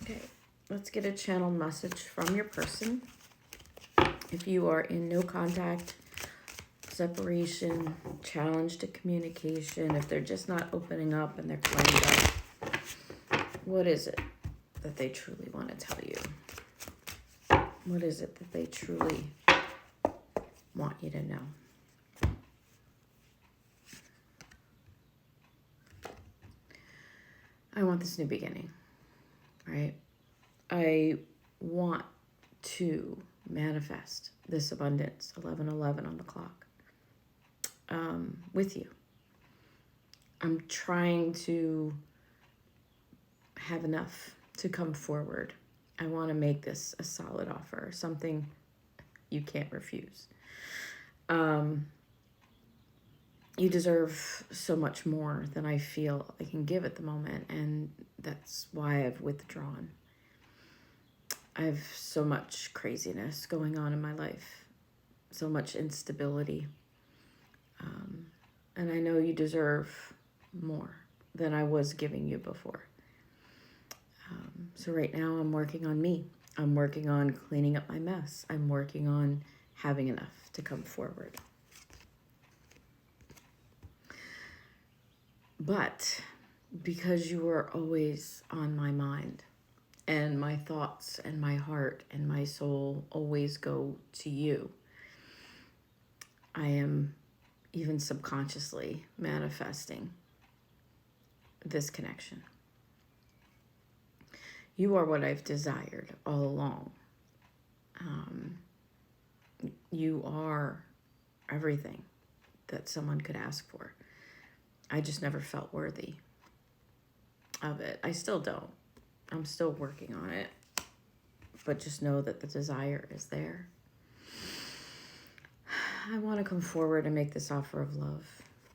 Okay, let's get a channel message from your person. If you are in no contact, separation, challenge to communication, if they're just not opening up and they're claimed up, what is it that they truly want to tell you? What is it that they truly want you to know? I want this new beginning, right? I want to manifest this abundance, 11:11 on the clock, with you. I'm trying to have enough to come forward. I want to make this a solid offer, something you can't refuse. You deserve so much more than I feel I can give at the moment, and that's why I've withdrawn. I have so much craziness going on in my life, so much instability, and I know you deserve more than I was giving you before. So right now I'm working on me. I'm working on cleaning up my mess. I'm working on having enough to come forward. But because you are always on my mind, and my thoughts and my heart and my soul always go to you, I am even subconsciously manifesting this connection. You are what I've desired all along. You are everything that someone could ask for. I just never felt worthy of it. I still don't. I'm still working on it. But just know that the desire is there. I want to come forward and make this offer of love.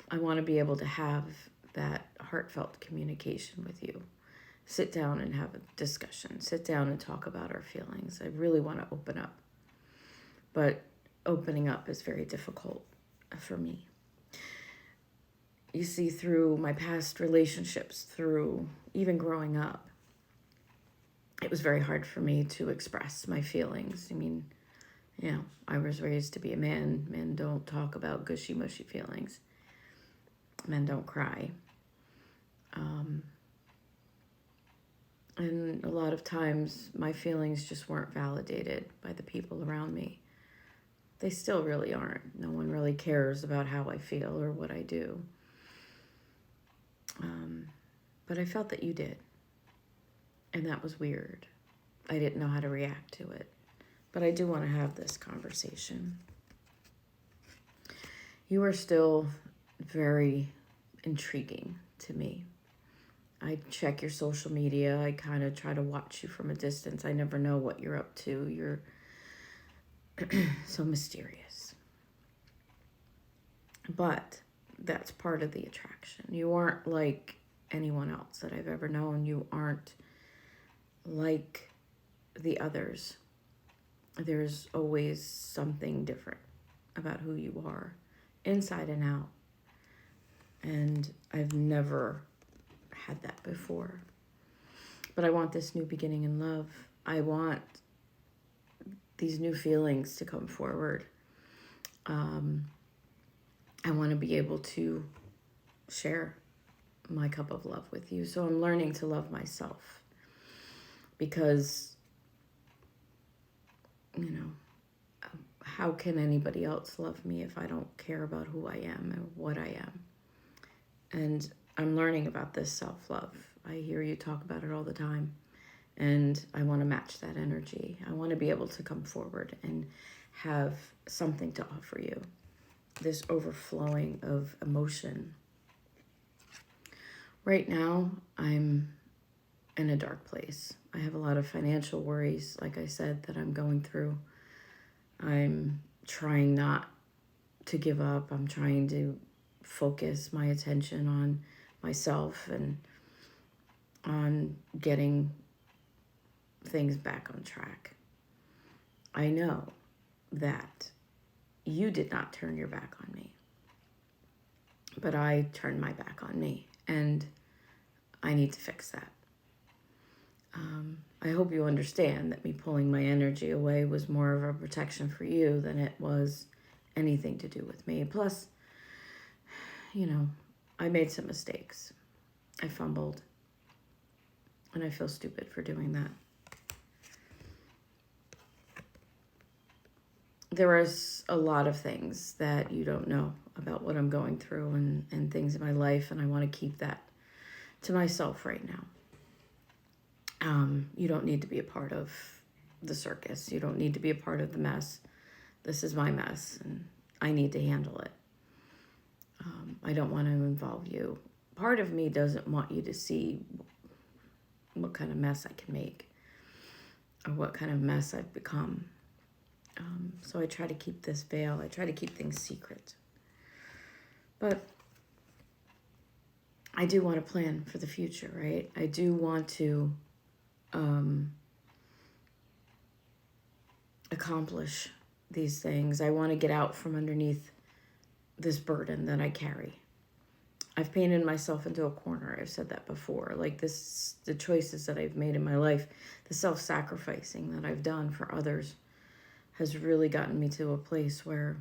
I want to be able to have that heartfelt communication with you. Sit down and have a discussion. Sit down and talk about our feelings. I really want to open up. But opening up is very difficult for me. You see, through my past relationships, through even growing up, it was very hard for me to express my feelings. I mean, I was raised to be a man. Men don't talk about gushy, mushy feelings. Men don't cry. And a lot of times my feelings just weren't validated by the people around me. They still really aren't. No one really cares about how I feel or what I do. But I felt that you did. And that was weird. I didn't know how to react to it. But I do want to have this conversation. You are still very intriguing to me. I check your social media. I kind of try to watch you from a distance. I never know what you're up to. You're so mysterious. But that's part of the attraction. You aren't like anyone else that I've ever known. You aren't like the others. There's always something different about who you are, inside and out. And I've never had that before. But I want this new beginning in love. I want these new feelings to come forward. I want to be able to share my cup of love with you. So I'm learning to love myself. Because, how can anybody else love me if I don't care about who I am and what I am? And I'm learning about this self-love. I hear you talk about it all the time. And I want to match that energy. I want to be able to come forward and have something to offer you. This overflowing of emotion. Right now, I'm in a dark place. I have a lot of financial worries, like I said, that I'm going through. I'm trying not to give up. I'm trying to focus my attention on myself and on getting things back on track. I know that you did not turn your back on me, but I turned my back on me, and I need to fix that. I hope you understand that me pulling my energy away was more of a protection for you than it was anything to do with me. Plus, I made some mistakes. I fumbled. And I feel stupid for doing that. There is a lot of things that you don't know about what I'm going through and things in my life, and I want to keep that to myself right now. You don't need to be a part of the circus. You don't need to be a part of the mess. This is my mess, and I need to handle it. I don't want to involve you. Part of me doesn't want you to see what kind of mess I can make or what kind of mess I've become. So I try to keep this veil. I try to keep things secret. But I do want to plan for the future, right? I do want to accomplish these things. I want to get out from underneath this burden that I carry. I've painted myself into a corner. I've said that before. Like the choices that I've made in my life, the self-sacrificing that I've done for others has really gotten me to a place where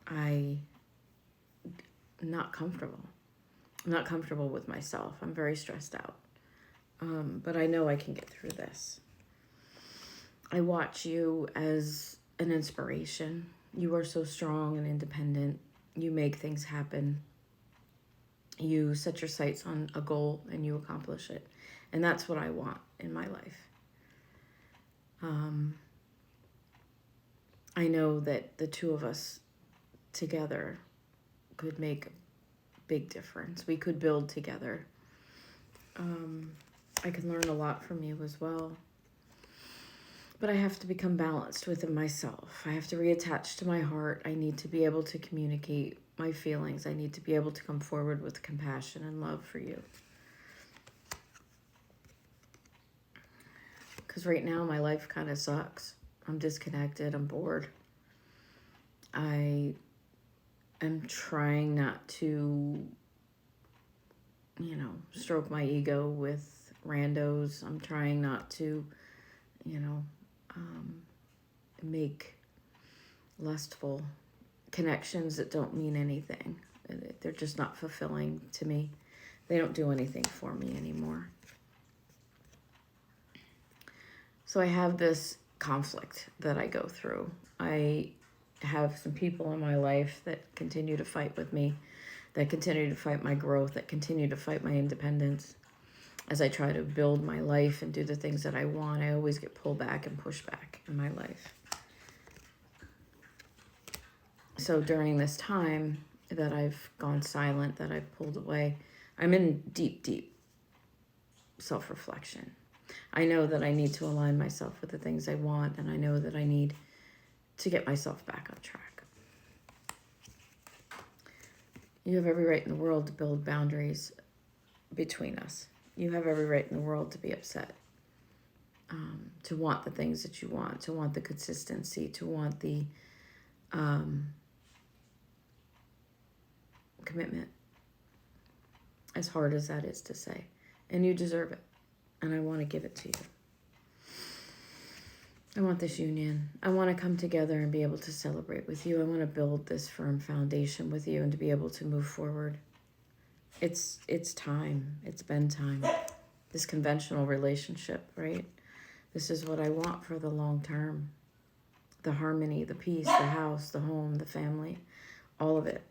I'm not comfortable. I'm not comfortable with myself. I'm very stressed out. But I know I can get through this. I watch you as an inspiration. You are so strong and independent. You make things happen. You set your sights on a goal and you accomplish it. And that's what I want in my life. I know that the two of us together could make a big difference. We could build together. I can learn a lot from you as well. But I have to become balanced within myself. I have to reattach to my heart. I need to be able to communicate my feelings. I need to be able to come forward with compassion and love for you. Because right now my life kind of sucks. I'm disconnected. I'm bored. I am trying not to, stroke my ego with randos. I'm trying not to, make lustful connections that don't mean anything. They're just not fulfilling to me. They don't do anything for me anymore. So I have this conflict that I go through. I have some people in my life that continue to fight with me, that continue to fight my growth, that continue to fight my independence. As I try to build my life and do the things that I want, I always get pulled back and pushed back in my life. So during this time that I've gone silent, that I've pulled away, I'm in deep, deep self-reflection. I know that I need to align myself with the things I want, and I know that I need to get myself back on track. You have every right in the world to build boundaries between us. You have every right in the world to be upset, to want the things that you want, to want the consistency, to want the commitment, as hard as that is to say. And you deserve it, and I want to give it to you. I want this union. I want to come together and be able to celebrate with you. I want to build this firm foundation with you and to be able to move forward. It's time. It's been time. This conventional relationship, right? This is what I want for the long term. The harmony, the peace, the house, the home, the family, all of it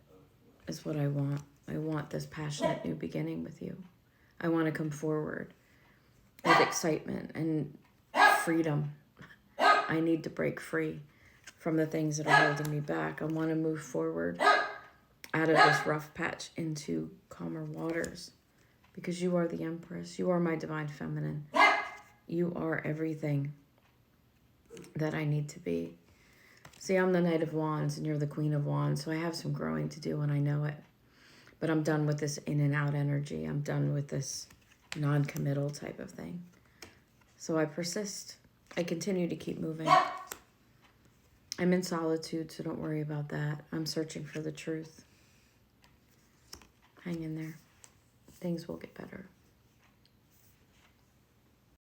is what I want. I want this passionate new beginning with you. I want to come forward with excitement and freedom. I need to break free from the things that are holding me back. I want to move forward out of this rough patch into calmer waters, because you are the Empress. You are my divine feminine. You are everything that I need to be. See, I'm the Knight of Wands and you're the Queen of Wands, so I have some growing to do and I know it. But I'm done with this in and out energy. I'm done with this non-committal type of thing. So I persist. I continue to keep moving. I'm in solitude, so don't worry about that. I'm searching for the truth. Hang in there. Things will get better.